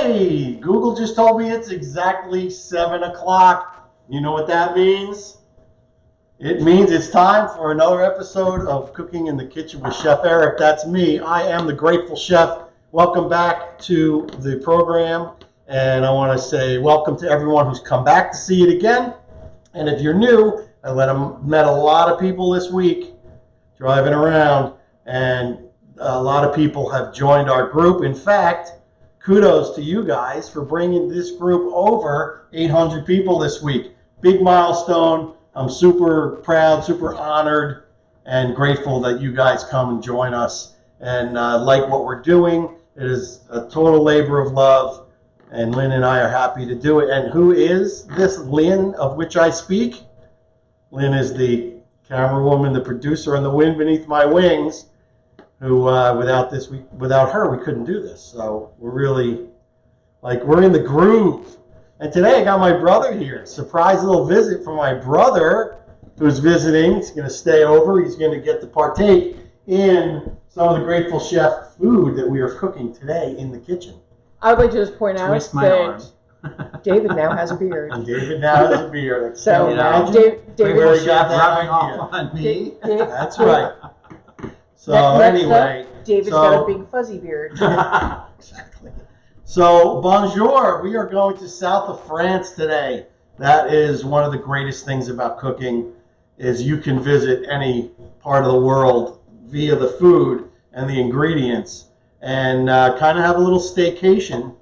Hey, Google just told me it's exactly 7 o'clock. You know what that means? It means it's time for another episode of Cooking in the Kitchen with Chef Eric. That's me. I am the Grateful Chef. Welcome back to the program. And I want to say welcome to everyone who's come back to see it again. And if you're new, I met a lot of people this week driving around. And a lot of people have joined our group. In fact, kudos to you guys for bringing this group over 800 people this week. Big milestone. I'm super proud, super honored, and grateful that you guys come and join us and like what we're doing. It is a total labor of love, and Lynn and I are happy to do it. And who is this Lynn of which I speak? Lynn is the camera woman, the producer, and the wind beneath my wings, who without her, we couldn't do this. So we're really, we're in the groove. And today I got my brother here. Surprise little visit from my brother who's visiting. He's going to stay over. He's going to get to partake in some of the Grateful Chef food that we are cooking today in the kitchen. I would like to just point out that David now has a beard. And David now has a beard. So David got rubbing off on me. That's right. So anyway, David's got a big fuzzy beard. Exactly. So bonjour. We are going to south of France today. That is one of the greatest things about cooking, is you can visit any part of the world via the food and the ingredients, and kind of have a little staycation.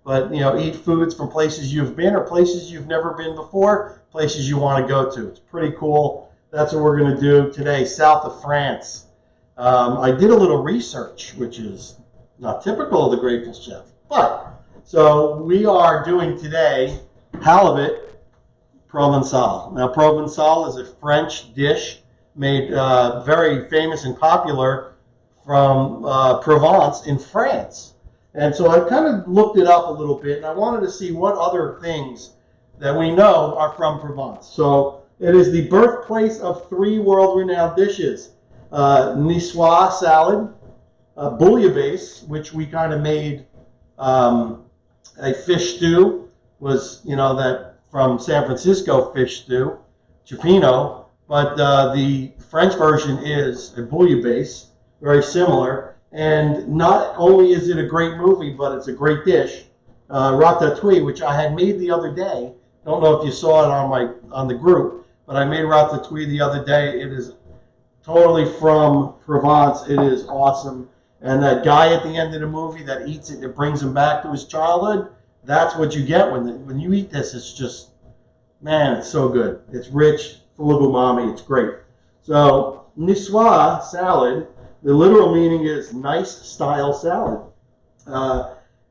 But eat foods from places you've been or places you've never been before, places you want to go to. It's pretty cool. That's what we're going to do today, south of France. I did a little research, which is not typical of the Grateful Chef. But, so we are doing today Halibut Provençal. Now, Provençal is a French dish made very famous and popular from Provence in France. And so I kind of looked it up a little bit, and I wanted to see what other things that we know are from Provence. So it is the birthplace of 3 world-renowned dishes. Niçoise salad, bouillabaisse, which we kind of made a fish stew, was, that from San Francisco fish stew, cioppino, but the French version is a bouillabaisse, very similar. And not only is it a great movie, but it's a great dish. Ratatouille, which I had made the other day. Don't know if you saw it on the group, but I made ratatouille the other day. It is totally from Provence. It is awesome. And that guy at the end of the movie that eats it, it brings him back to his childhood. That's what you get when you eat this. It's just, man, it's so good. It's rich, full of umami. It's great. So Niçoise salad, the literal meaning is nice style salad.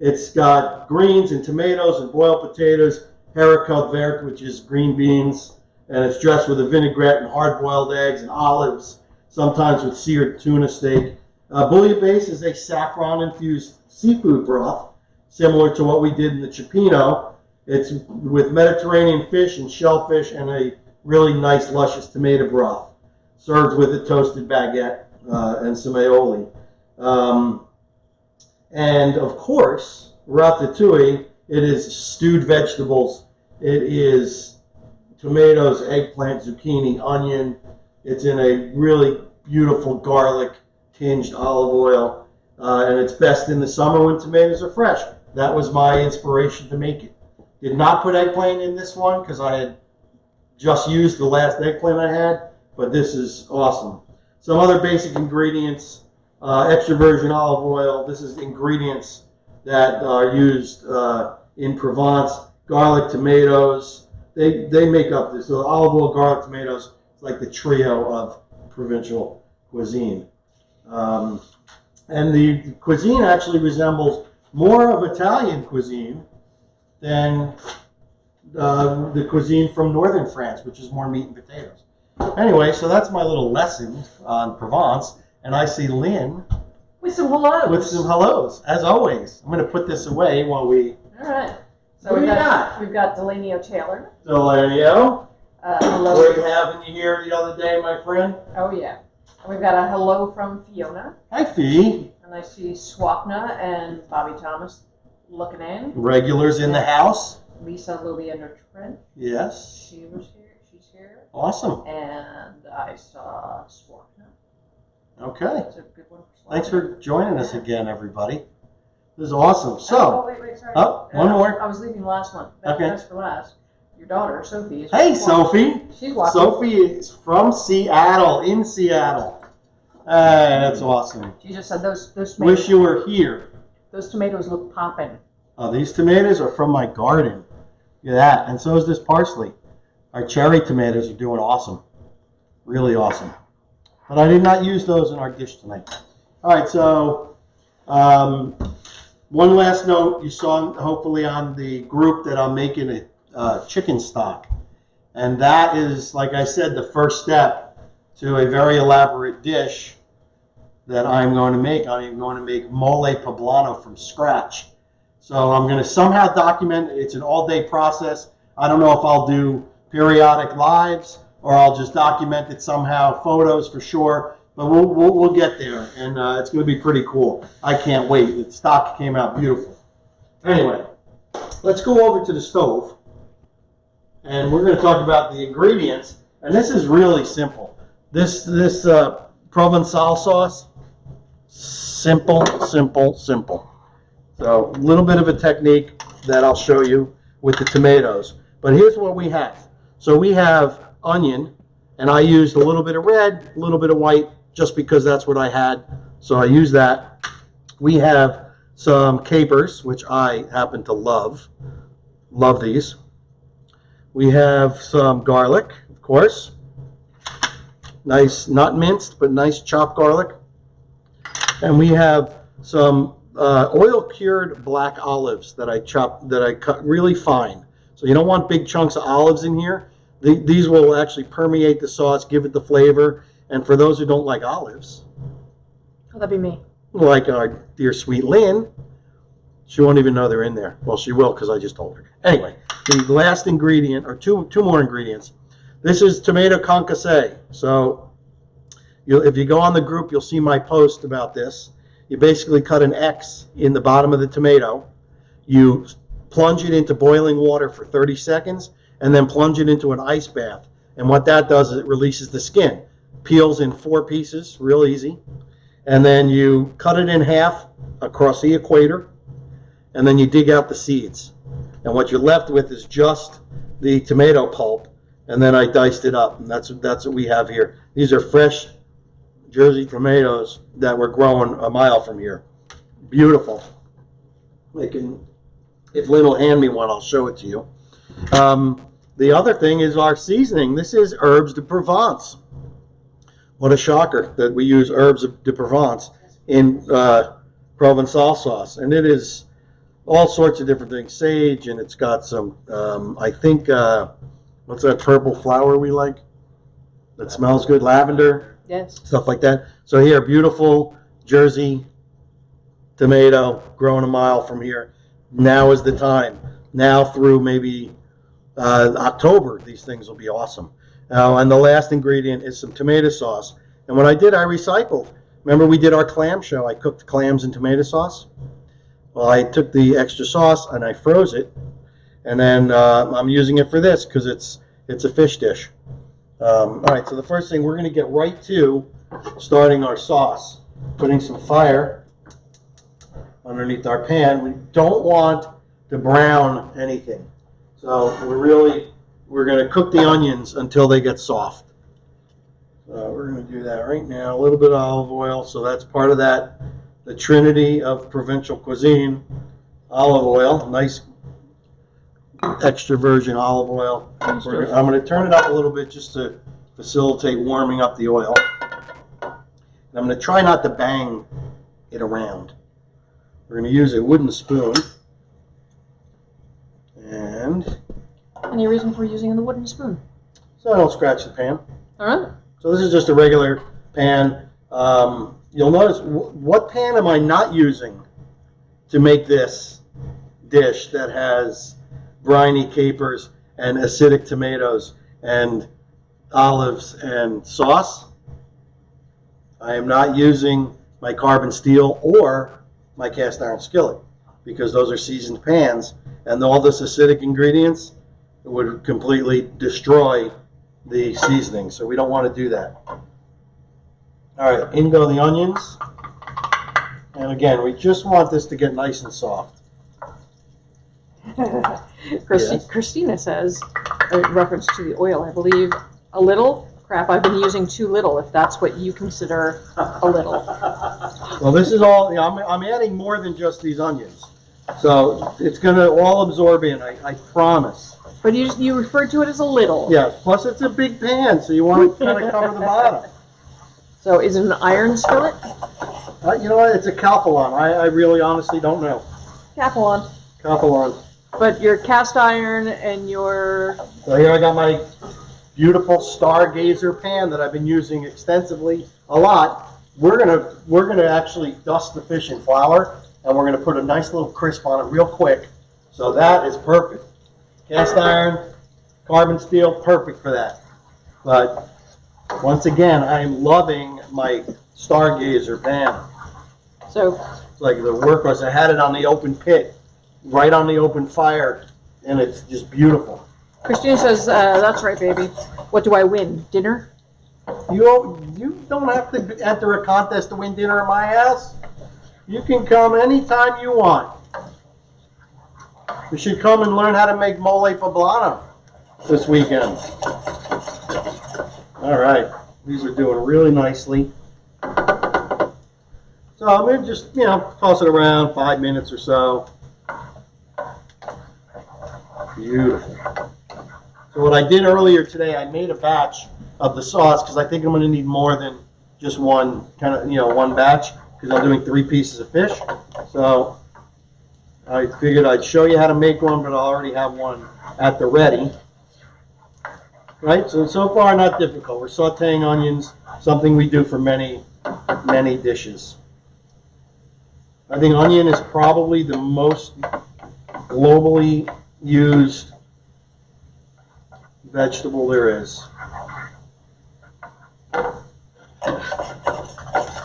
It's got greens and tomatoes and boiled potatoes, haricot vert, which is green beans, and it's dressed with a vinaigrette and hard-boiled eggs and olives, sometimes with seared tuna steak. Bouillabaisse is a saffron-infused seafood broth, similar to what we did in the cioppino. It's with Mediterranean fish and shellfish and a really nice, luscious tomato broth, served with a toasted baguette and some aioli. And, of course, ratatouille, it is stewed vegetables. It is tomatoes, eggplant, zucchini, onion. It's in a really beautiful garlic-tinged olive oil. And it's best in the summer when tomatoes are fresh. That was my inspiration to make it. Did not put eggplant in this one because I had just used the last eggplant I had, but this is awesome. Some other basic ingredients, extra virgin olive oil. This is ingredients that are used in Provence. Garlic, tomatoes. They make up this. So olive oil, garlic, tomatoes. It's like the trio of provincial cuisine. And the cuisine actually resembles more of Italian cuisine than the cuisine from northern France, which is more meat and potatoes. Anyway, so that's my little lesson on Provence, and I see Lynn with some hellos. With some hellos, as always. I'm going to put this away while we. All right. So what do you got? We've got Delanio Taylor. Delanio. Hello. Were you having you here the other day, my friend? Oh yeah. And we've got a hello from Fiona. Hi, Fee. And I see Swapna and Bobby Thomas. looking in. Regulars in the house. Lisa Liliana Trent. Yes. She was here. She's here. Awesome. And I saw Swartna. Okay. That's a good one for Thanks for joining us again, everybody. This is awesome. So, oh, wait, sorry. one more. I was leaving the last one. Okay. That's for last. Your daughter, Sophie, is Hey, watching. Sophie. She's watching. Sophie is from Seattle, in Seattle. That's awesome. She just said those tomatoes. Wish you were here. Those tomatoes look popping. Oh, these tomatoes are from my garden. Look at that. And so is this parsley. Our cherry tomatoes are doing awesome. Really awesome. But I did not use those in our dish tonight. All right, so one last note. You saw hopefully on the group that I'm making a chicken stock. And that is, like I said, the first step to a very elaborate dish that I'm going to make. I'm going to make mole poblano from scratch. So I'm going to somehow document it. It's an all-day process. I don't know if I'll do periodic lives or I'll just document it somehow, photos for sure. But we'll get there, and it's going to be pretty cool. I can't wait. The stock came out beautiful. Anyway, let's go over to the stove, and we're going to talk about the ingredients. And this is really simple. This Provençal sauce, simple. So a little bit of a technique that I'll show you with the tomatoes. But here's what we have. So we have onion, and I used a little bit of red, a little bit of white, just because that's what I had. So I used that. We have some capers, which I happen to love. Love these. We have some garlic, of course. Nice, not minced, but nice chopped garlic. And we have some oil-cured black olives that I cut really fine. So you don't want big chunks of olives in here. These will actually permeate the sauce, give it the flavor. And for those who don't like olives, Oh, that'd be me. like our dear sweet Lynn, she won't even know they're in there. Well, she will because I just told her. Anyway, the last ingredient, or two more ingredients. This is tomato concasse. So if you go on the group, you'll see my post about this. You basically cut an X in the bottom of the tomato. You plunge it into boiling water for 30 seconds, and then plunge it into an ice bath. And what that does is it releases the skin. Peels in 4 pieces, real easy. And then you cut it in half across the equator, and then you dig out the seeds. And what you're left with is just the tomato pulp, and then I diced it up, and that's what we have here. These are fresh Jersey tomatoes that were growing a mile from here. Beautiful. If Lynn will hand me one, I'll show it to you. The other thing is our seasoning. This is herbes de Provence. What a shocker that we use herbes de Provence in Provençal sauce. And it is all sorts of different things. Sage, and it's got some, I think, what's that purple flower we like that smells good? Lavender. Yes. Stuff like that. So here, beautiful Jersey tomato growing a mile from here. Now is the time. Now through maybe October, these things will be awesome. And the last ingredient is some tomato sauce. And what I did, I recycled. Remember we did our clam show. I cooked clams in tomato sauce. Well, I took the extra sauce and I froze it. And then I'm using it for this because it's a fish dish. All right, so the first thing, we're going to get right to starting our sauce. Putting some fire underneath our pan. We don't want to brown anything. So we're going to cook the onions until they get soft. So we're going to do that right now. A little bit of olive oil. So that's part of that, the trinity of provincial cuisine. Olive oil, nice extra virgin olive oil. I'm going to turn it up a little bit just to facilitate warming up the oil. And I'm going to try not to bang it around. We're going to use a wooden spoon. And Any reason for using the wooden spoon? so I don't scratch the pan. All right. So this is just a regular pan. You'll notice, what pan am I not using to make this dish that has briny capers and acidic tomatoes and olives and sauce? I am not using my carbon steel or my cast iron skillet. because those are seasoned pans, and all this acidic ingredients would completely destroy the seasoning. So we don't want to do that. All right, in go the onions. And again, we just want this to get nice and soft. Yes. Christina says, in reference to the oil, I believe, a little. Crap, I've been using too little, if that's what you consider a little. Well, this is all, I'm adding more than just these onions. So it's going to all absorb in, I promise. But you referred to it as a little. Yes, plus it's a big pan, so you want to kind of cover the bottom. So is it an iron skillet? You know what, it's a Calphalon. I really honestly don't know. Capelon. Calphalon. But your cast iron and your... So here I got my beautiful Stargazer pan that I've been using extensively a lot. We're gonna actually dust the fish in flour, and we're gonna put a nice little crisp on it real quick. So that is perfect. Cast iron, carbon steel, perfect for that. But once again, I'm loving my Stargazer pan. So it's like the workhorse. I had it on the open pit, right on the open fire, and it's just beautiful. Christina says, that's right, baby. What do I win? Dinner? You don't have to enter a contest to win dinner at my house. You can come anytime you want. You should come and learn how to make mole poblano this weekend. All right, these are doing really nicely. So I'm going to just, toss it around 5 minutes or so. Beautiful. So what I did earlier today, I made a batch of the sauce because I think I'm going to need more than just one one batch because I'm doing 3 pieces of fish. So I figured I'd show you how to make one, but I already have one at the ready. Right? So far not difficult. We're sauteing onions, something we do for many, many dishes. I think onion is probably the most globally used vegetable there is.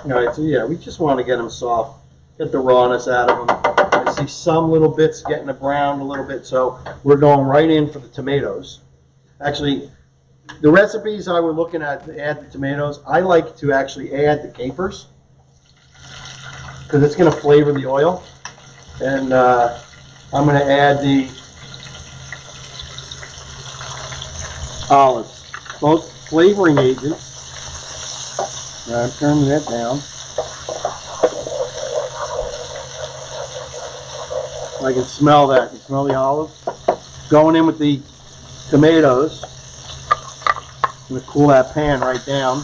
Alright, so yeah, we just want to get them soft, get the rawness out of them. I see some little bits getting brown a little bit, so we're going right in for the tomatoes. Actually, the recipes I was looking at to add the tomatoes, I like to actually add the capers because it's going to flavor the oil. And I'm going to add the olives, both flavoring agents. I'm turning that down. I can smell that. You smell the olives? Going in with the tomatoes. I'm going to cool that pan right down.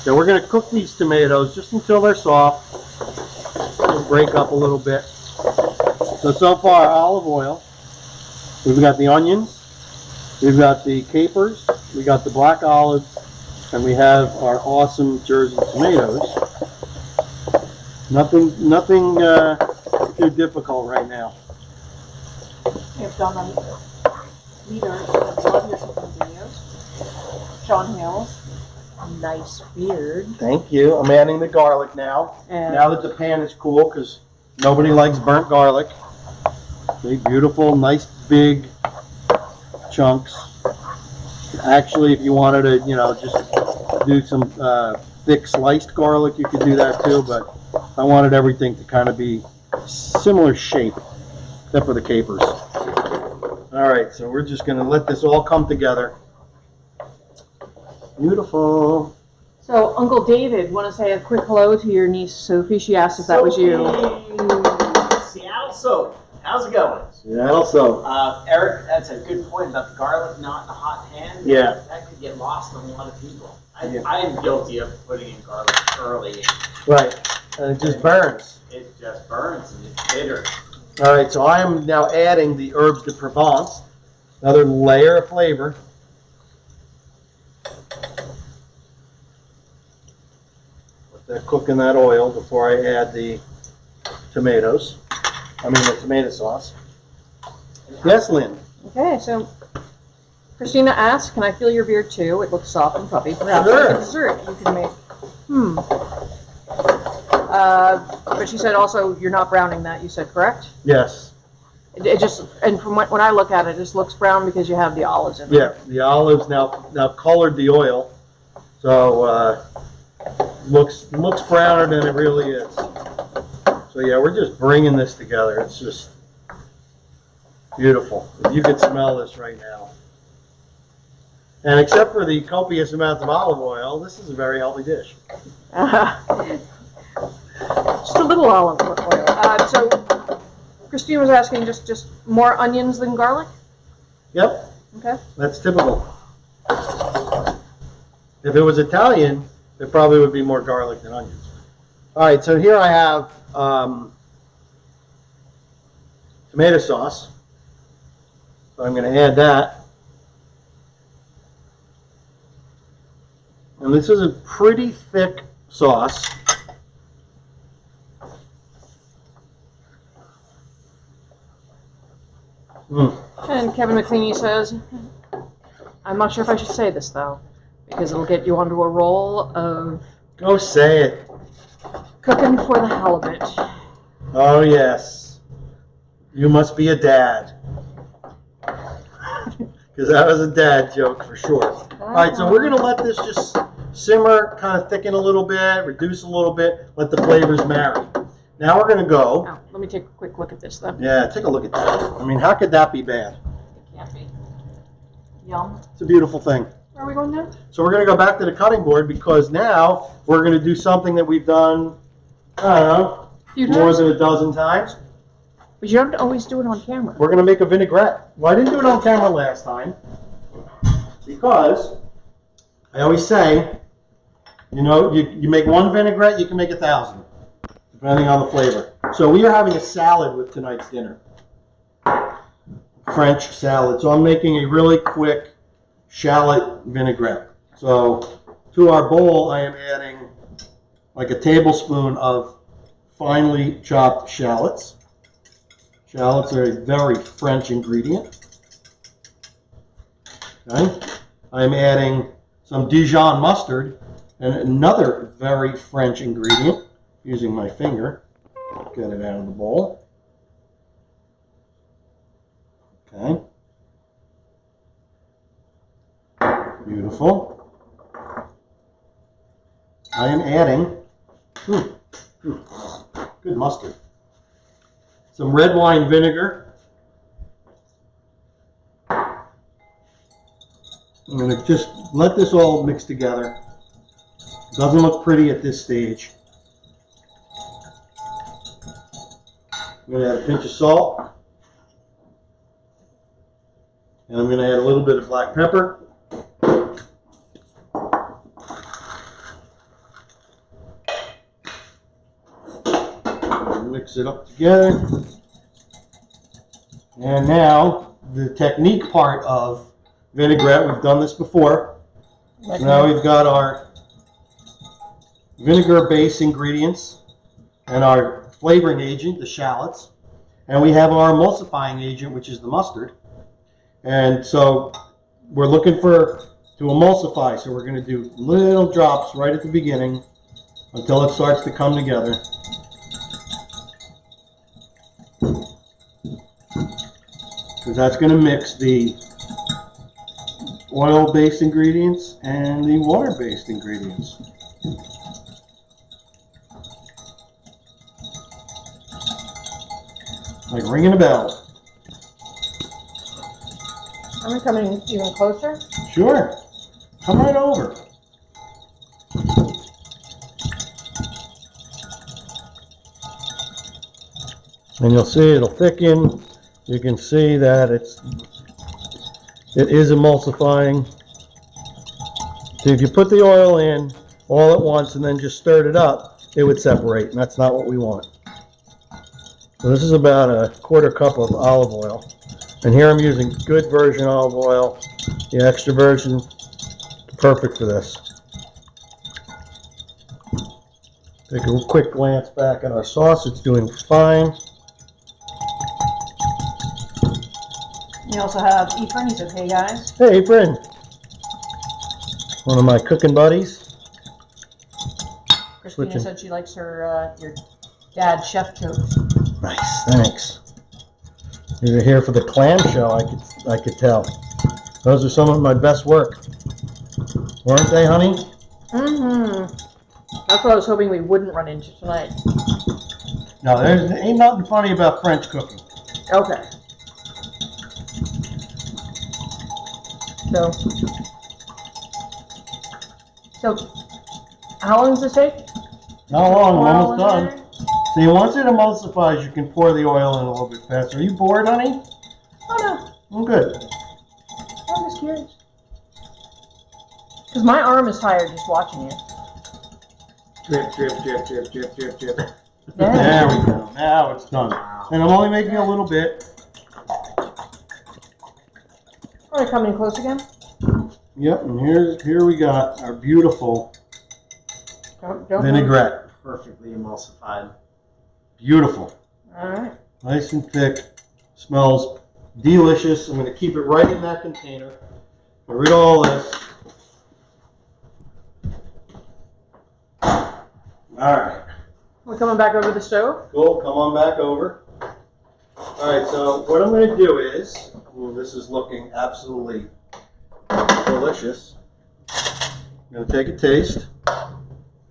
So we're going to cook these tomatoes just until they're soft. They'll break up a little bit. So far, olive oil. We've got the onions. We've got the capers. We got the black olives. And we have our awesome Jersey tomatoes. Nothing too difficult right now. We have John leader of love your cooking videos. Sean Hills. Nice beard. Thank you. I'm adding the garlic now. And now that the pan is cool, because nobody likes burnt garlic. Okay, beautiful, nice big chunks. Actually, if you wanted to, just do some thick sliced garlic, you could do that too, but I wanted everything to kind of be similar shape, except for the capers. All right, so we're just going to let this all come together. Beautiful. so Uncle David, want to say a quick hello to your niece Sophie? She asked if that was you. Seattle soap. How's it going? Yeah, so. Eric, that's a good point about the garlic not in a hot pan. Yeah. That could get lost on a lot of people. Yeah. I am guilty of putting in garlic early. Right, and it just burns. It just burns and it's bitter. All right, so I am now adding the herbes de Provence, another layer of flavor. Let that cook in that oil before I add the tomatoes. The tomato sauce. Yes, Lynn? Okay, so Christina asked, can I feel your beard too? It looks soft and puffy. Perhaps Sure. like a dessert you can make But she said also you're not browning that. You said correct? Yes. It just, and from when I look at it, it just looks brown because you have the olives in Yeah, there. the olives now colored the oil, so looks browner than it really is. So yeah, we're just bringing this together. It's just beautiful. If you could smell this right now. And except for the copious amounts of olive oil, this is a very healthy dish. Just a little olive oil. So Christine was asking just more onions than garlic? Yep. Okay. That's typical. If it was Italian, it probably would be more garlic than onions. All right, so here I have tomato sauce. So I'm going to add that. And this is a pretty thick sauce. And Kevin McLeany says, I'm not sure if I should say this though, because it'll get you onto a roll of Go say it. cooking for the halibut. Oh, yes. You must be a dad. Because that was a dad joke for sure. All right, so we're going to let this just simmer, kind of thicken a little bit, reduce a little bit, let the flavors marry. Now we're going to go. Oh, let me take a quick look at this then. Yeah, take a look at that. I mean, how could that be bad? It can't be. Yum. It's a beautiful thing. Where are we going now? So we're going to go back to the cutting board because now we're going to do something that we've done, I don't know, more than a dozen times. But you don't always do it on camera. We're going to make a vinaigrette. Well, I didn't do it on camera last time because I always say, you know, you make one vinaigrette, you can make 1,000, depending on the flavor. So we are having a salad with tonight's dinner. French salad. So I'm making a really quick shallot vinaigrette. So to our bowl, I am adding like a tablespoon of finely chopped shallots. Shallots are a very French ingredient. Okay. I'm adding some Dijon mustard and another very French ingredient using my finger. Get it out of the bowl. Okay. Beautiful. I am adding good mustard. Some red wine vinegar. I'm going to just let this all mix together. It doesn't look pretty at this stage. I'm going to add a pinch of salt. And I'm going to add a little bit of black pepper. Mix it up together. And now the technique part of vinaigrette. We've done this before. So now we've got our vinegar base ingredients and our flavoring agent, the shallots. And we have our emulsifying agent, which is the mustard. And so we're looking to emulsify. So we're going to do little drops right at the beginning until it starts to come together. Because that's going to mix the oil-based ingredients and the water-based ingredients. Like ringing a bell. Are we coming even closer? Sure. Come right over. And you'll see it'll thicken. You can see that it is emulsifying. So if you put the oil in all at once and then just stirred it up, it would separate, and that's not what we want. So this is about a quarter cup of olive oil. And here I'm using good virgin olive oil. The extra virgin, perfect for this. Take a quick glance back at our sauce. It's doing fine. We also have Efren. He says, hey guys. Hey, Bryn. One of my cooking buddies. Christina switching. said she likes her your dad's chef coat. Nice, thanks. You're here for the clam show, I could tell. Those are some of my best work. Weren't they, honey? Mm-hmm. That's what I was hoping we wouldn't run into tonight. No, there ain't nothing funny about French cooking. Okay. So, how long does this take? Not long, I'm almost Oil in done. there? See, once it emulsifies, you can pour the oil in a little bit faster. Are you bored, honey? Oh I'm good. no, I'm just curious. Because my arm is tired just watching it. Drip, drip, drip, drip, drip, drip, drip. Yeah. There we go. Now it's done. And I'm only making a little bit. Want to come in close again? Yep, and here we got our beautiful Don't vinaigrette. Perfectly emulsified. Beautiful. All right. Nice and thick. Smells delicious. I'm going to keep it right in that container. Get rid of all this. All right. We're coming back over the stove. Cool. Come on back over. All right. So what I'm going to do is, ooh, this is looking absolutely delicious. I'm going to take a taste.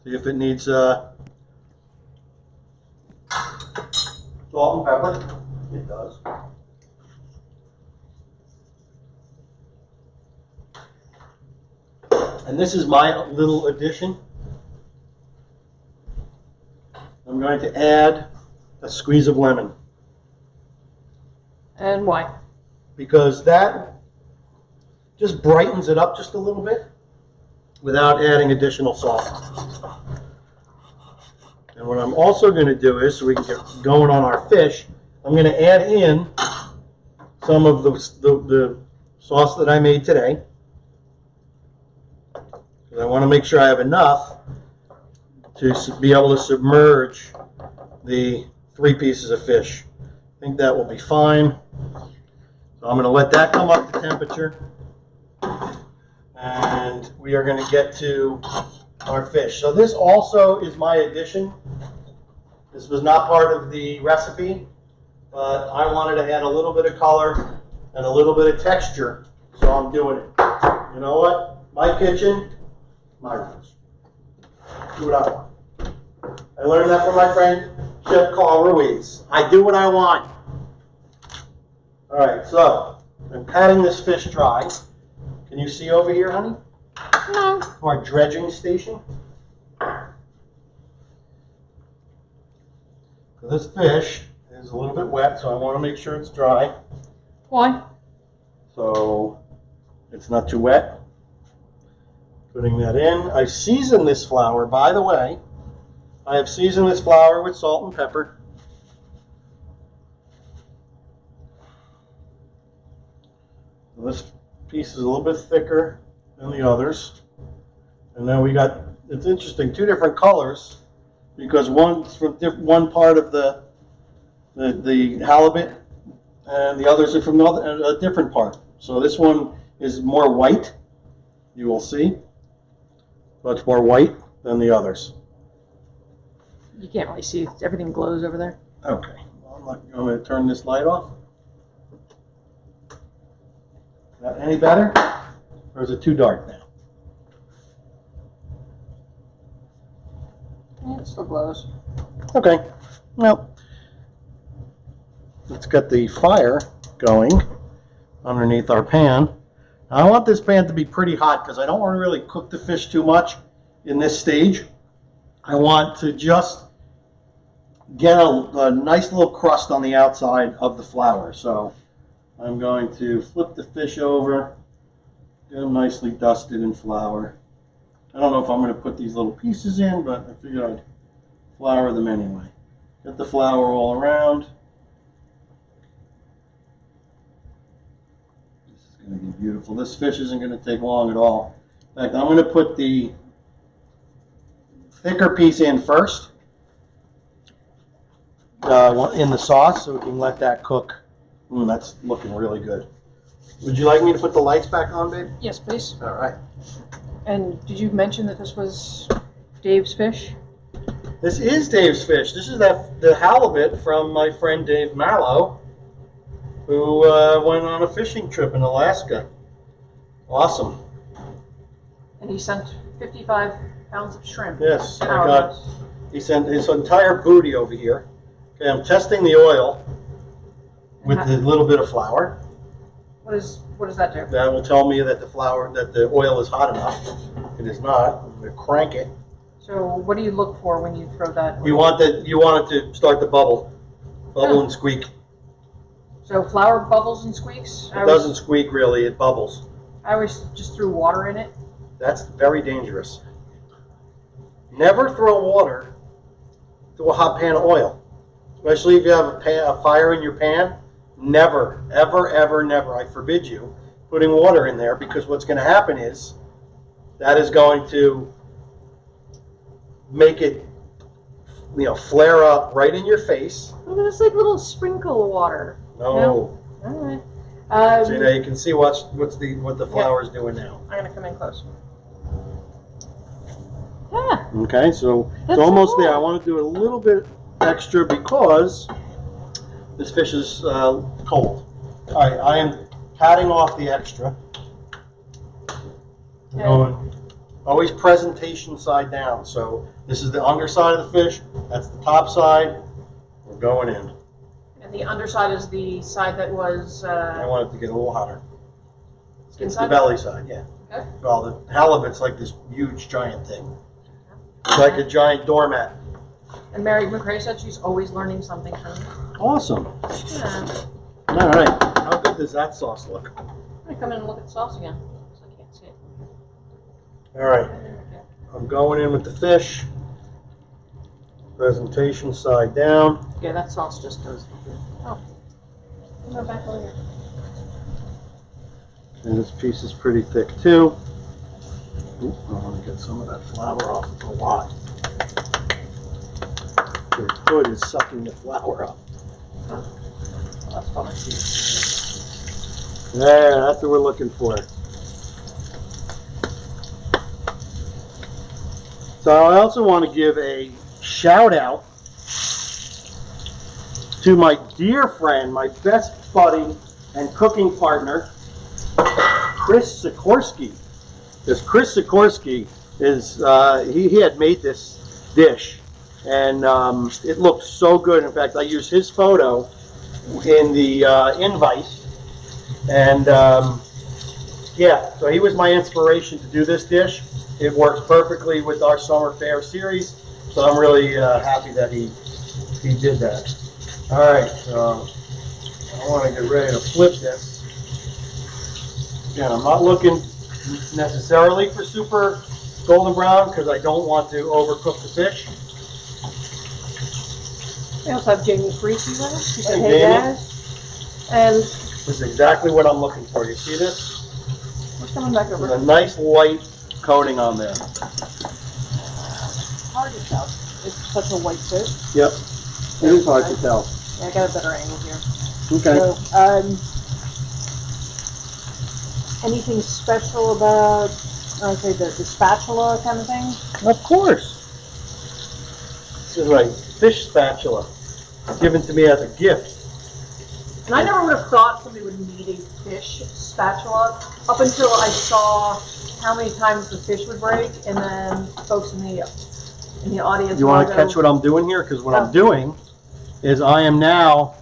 See if it needs salt and pepper. It does. And this is my little addition. I'm going to add a squeeze of lemon And why? because that just brightens it up just a little bit without adding additional salt. And what I'm also going to do is, so we can get going on our fish, I'm going to add in some of the sauce that I made today. Because I want to make sure I have enough to be able to submerge the 3 pieces of fish. I think that will be fine. So I'm going to let that come up to temperature. And we are going to get to our fish. So this also is my addition. This was not part of the recipe, but I wanted to add a little bit of color and a little bit of texture, so I'm doing it. You know what? My kitchen, my rules. Do what I want. I learned that from my friend, Chef Carl Ruiz. I do what I want. All right, so I'm patting this fish dry. Can you see over here, honey? No. To our dredging station. So this fish is a little bit wet, so I want to make sure it's dry. Why? So it's not too wet. Putting that in. I seasoned this flour, by the way. I have seasoned this flour with salt and pepper. So this piece is a little bit thicker than the others. And then we got, it's interesting, 2 different colors because one's from one part of the halibut and the others are from a different part. So this one is more white, you will see. Much more white than the others. You can't really see. Everything glows over there. Okay, well, I'm going to turn this light off. That any better? Or is it too dark now? Yeah, it still glows. Okay, well, let's get the fire going underneath our pan. Now, I want this pan to be pretty hot because I don't want to really cook the fish too much in this stage. I want to just get a nice little crust on the outside of the flour. So I'm going to flip the fish over, get them nicely dusted in flour. I don't know if I'm going to put these little pieces in, but I figured I'd flour them anyway. Get the flour all around. This is going to be beautiful. This fish isn't going to take long at all. In fact, I'm going to put the thicker piece in first in the sauce so we can let that cook. That's looking really good. Would you like me to put the lights back on, babe? Yes, please. All right. And did you mention that this was Dave's fish? This is Dave's fish. This is the halibut from my friend Dave Mallow, who went on a fishing trip in Alaska. Awesome. And he sent 55 pounds of shrimp. Yes, to I our got. house. He sent his entire booty over here. Okay, I'm testing the oil with a little bit of flour. What does that do? That will tell me that the oil is hot enough. It is not. I'm going to crank it. So what do you look for when you throw that? You want it to start the bubble and squeak. So flour bubbles and squeaks? It doesn't squeak really. It bubbles. I always just threw water in it. That's very dangerous. Never throw water to a hot pan of oil, especially if you have a fire in your pan. Never, ever, ever, never. I forbid you putting water in there, because what's going to happen is that is going to make it, flare up right in your face. Look at this like little sprinkle of water. No. All right. So now you can see what the flour is doing now. I'm gonna come in close. Yeah. Okay, so it's That's almost cool. there. I want to do a little bit extra because this fish is cold. All right, I am patting off the extra. Okay. Going, always presentation side down. So this is the underside of the fish. That's the top side. We're going in. And the underside is the side that was. I want it to get a little hotter. It's the Inside? belly side, yeah. Okay. Well, the halibut's like this huge giant thing. It's like a giant doormat. And Mary McRae said she's always learning something from me. Awesome. Yeah. All right. How good does that sauce look? I'm gonna come in and look at the sauce again, because I can't see it. All right. Okay. I'm going in with the fish. Presentation side down. Yeah, that sauce just goes. Oh. Go back over here. And this piece is pretty thick too. Oop, I want to get some of that flour off. It's a lot. The hood is sucking the flour up. Oh, that's fine. There, that's what we're looking for. So I also want to give a shout out to my dear friend, my best buddy and cooking partner, Chris Sikorsky. Because Chris Sikorsky is, he had made this dish, and it looked so good. In fact, I used his photo in the invite, and yeah, so he was my inspiration to do this dish. It works perfectly with our summer fare series, so I'm really happy that he did that. All right, so I want to get ready to flip this. Again, I'm not looking necessarily for super golden brown because I don't want to overcook the fish. We also have Jamie Freese with us. He said, Hey, hey Jamie. guys. And This is exactly what I'm looking for. You see this? we're coming back There's over. a nice light coating on there. Hard to tell. It's such a white fish. Yep. It is hard to tell. Yeah, I got a better angle here. Okay. So, anything special about, okay, the spatula kind of thing? Of course. This is my fish spatula, given to me as a gift. And I never would have thought somebody would need a fish spatula up until I saw how many times the fish would break, and then folks in the audience. You want to go, catch what I'm doing here? Because what I'm doing is I am now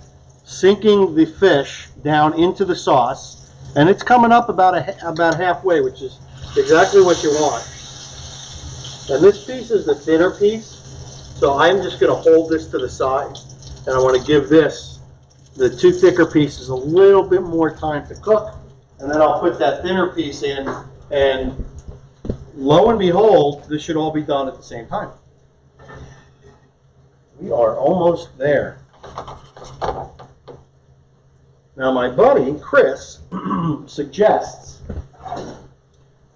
sinking the fish down into the sauce, and it's coming up about halfway, which is exactly what you want. And this piece is the thinner piece, so I'm just going to hold this to the side, and I want to give the two thicker pieces a little bit more time to cook, and then I'll put that thinner piece in, and lo and behold, this should all be done at the same time. We are almost there. Now my buddy, Chris, suggests,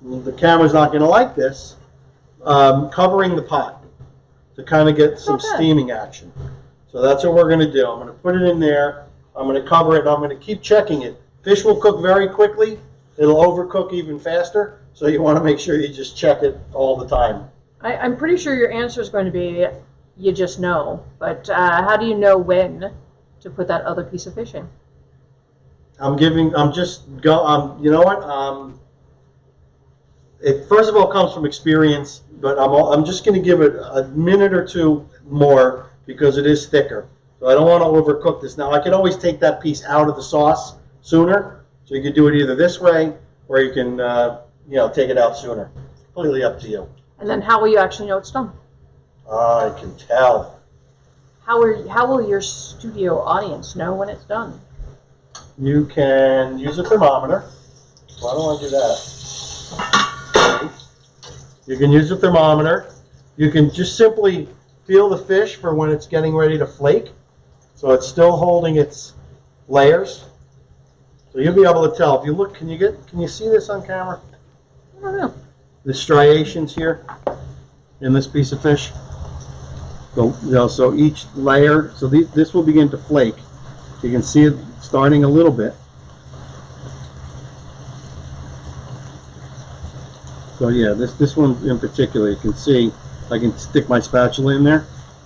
the camera's not going to like this, covering the pot to kind of get some steaming action. So that's what we're going to do. I'm going to put it in there, I'm going to cover it, and I'm going to keep checking it. Fish will cook very quickly. It'll overcook even faster, so you want to make sure you just check it all the time. I'm pretty sure your answer is going to be, you just know. But how do you know when to put that other piece of fish in? you know what? It first of all comes from experience, but I'm just going to give it a minute or two more because it is thicker. So I don't want to overcook this. Now I can always take that piece out of the sauce sooner. So you can do it either this way or you can, take it out sooner. Completely up to you. And then how will you actually know it's done? I can tell. How will your studio audience know when it's done? You can use a thermometer. Why don't I do that? You can use a thermometer. You can just simply feel the fish for when it's getting ready to flake. So it's still holding its layers. So you'll be able to tell. If you look, can you see this on camera? I don't know. The striations here in this piece of fish. So each layer, so this will begin to flake. You can see it starting a little bit. So yeah, this one in particular, you can see, I can stick my spatula in there.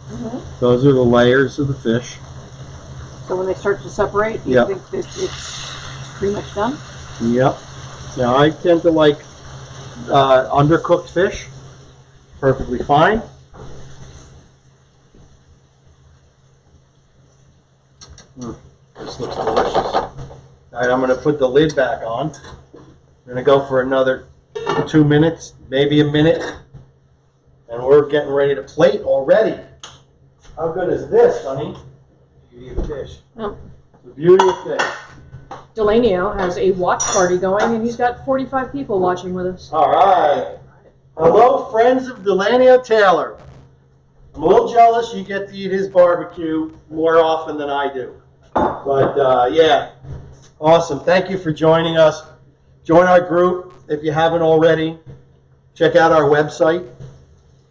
Mm-hmm. Those are the layers of the fish. So when they start to separate, you think that it's pretty much done? Yep. Now I tend to like undercooked fish. Perfectly fine. This looks delicious. All right, I'm going to put the lid back on. I'm going to go for another 2 minutes, maybe a minute, and we're getting ready to plate already. How good is this, honey? Beauty of fish. Oh. The beauty of fish. Delanio has a watch party going, and he's got 45 people watching with us. All right. Hello, friends of Delanio Taylor. I'm a little jealous you get to eat his barbecue more often than I do. But, yeah, awesome. Thank you for joining us. Join our group if you haven't already. Check out our website,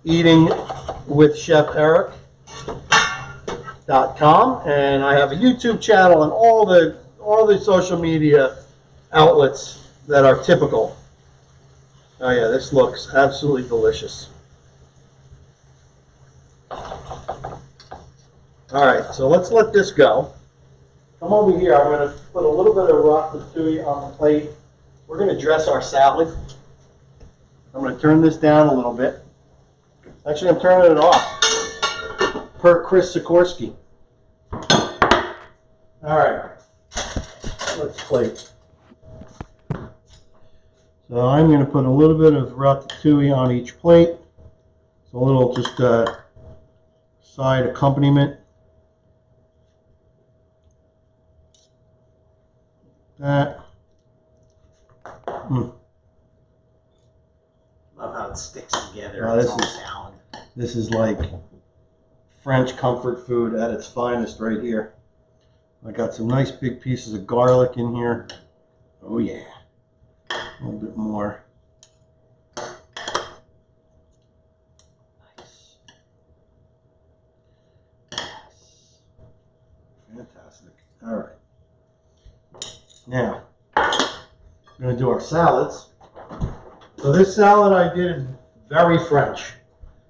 eatingwithcheferic.com, and I have a YouTube channel and all the social media outlets that are typical. Oh yeah, this looks absolutely delicious. All right, so let's let this go. Come over here. I'm going to put a little bit of ratatouille on the plate. We're going to dress our salad. I'm going to turn this down a little bit. Actually, I'm turning it off. Per Chris Sikorsky. All right. Let's plate. So I'm going to put a little bit of ratatouille on each plate. So a little just side accompaniment. That. Love how it sticks together. This is like French comfort food at its finest right here. I got some nice big pieces of garlic in here. Oh yeah. A little bit more. Nice. Fantastic. All right. Now, we're going to do our salads. So this salad I did is very French.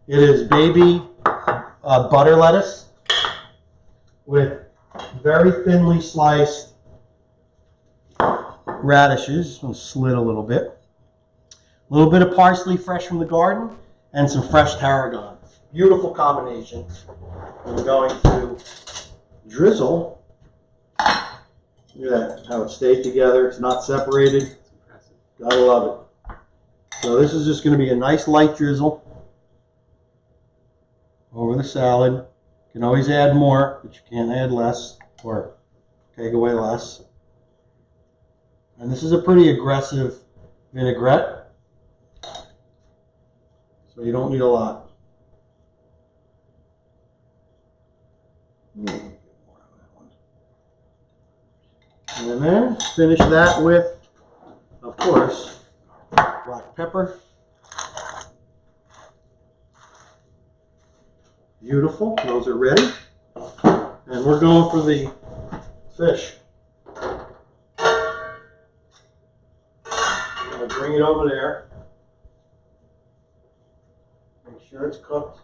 It is baby butter lettuce with very thinly sliced radishes, slid a little bit of parsley fresh from the garden, and some fresh tarragon. Beautiful combination. We're going to drizzle. Look at that, how it stayed together. It's not separated. It's impressive. Gotta love it. So this is just going to be a nice light drizzle over the salad. You can always add more, but you can't add less or take away less. And this is a pretty aggressive vinaigrette, so you don't need a lot. And then finish that with, of course, black pepper. Beautiful. Those are ready. And we're going for the fish. I'll bring it over there. Make sure it's cooked.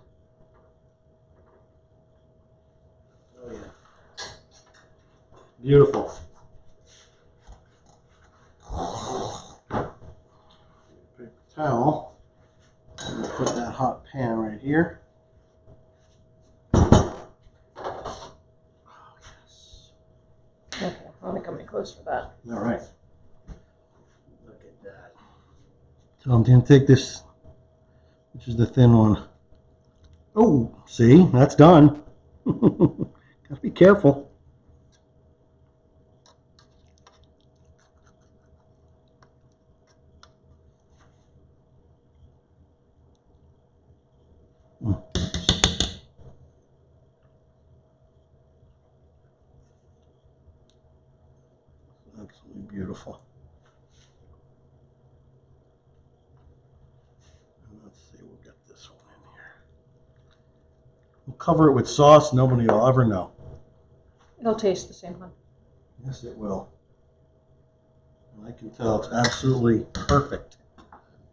Beautiful. Paper towel. I'm going to put that hot pan right here. Oh, yes. Okay, I want to come in close for that. All right. Look at that. So I'm going to take this, which is the thin one. Oh, see, that's done. Gotta be careful. Absolutely beautiful. Let's see, we'll get this one in here. We'll cover it with sauce. Nobody will ever know. It'll taste the same, huh? Yes, it will. I can tell it's absolutely perfect.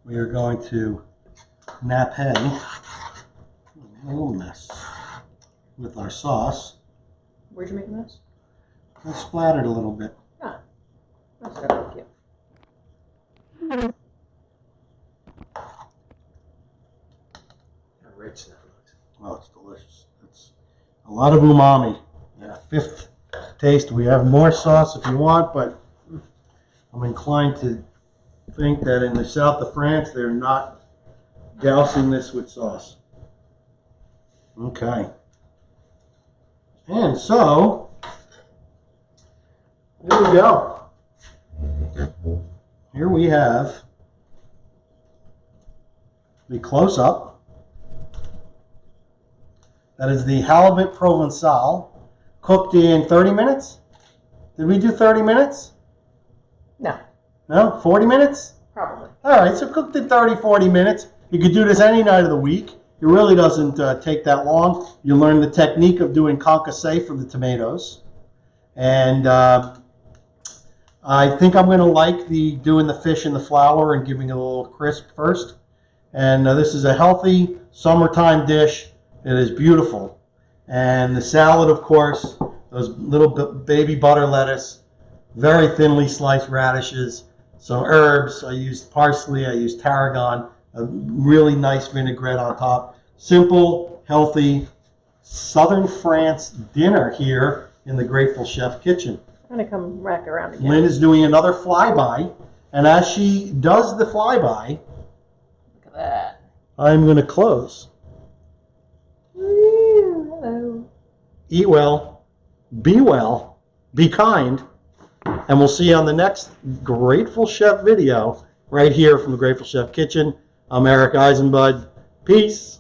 We are going to nappe a little mess with our sauce. Where'd you make this? I splattered a little bit. Ah, that's good. Thank you. How rich that looks. Oh, it's delicious. It's a lot of umami. Yeah, fifth taste. We have more sauce if you want, but I'm inclined to think that in the south of France, they're not dousing this with sauce. Okay. And so, here we go. Here we have the close-up. That is the Halibut Provençal, cooked in 30 minutes. Did we do 30 minutes? No, No? 40 minutes? probably. All right, so cooked in 30, 40 minutes. You could do this any night of the week. It really doesn't take that long. You learn the technique of doing concassé from the tomatoes. And I think I'm going to like doing the fish in the flour and giving it a little crisp first. And this is a healthy summertime dish. It is beautiful. And the salad, of course, those little baby butter lettuce, very thinly sliced radishes, some herbs. I used parsley, I used tarragon, a really nice vinaigrette on top. Simple, healthy, southern France dinner here in the Grateful Chef kitchen. I'm going to come back around again. Lynn is doing another flyby, and as she does the flyby, Look at that. I'm going to close. Woo, hello. Eat well, be kind, and we'll see you on the next Grateful Chef video right here from the Grateful Chef kitchen. I'm Eric Eisenbud. Peace.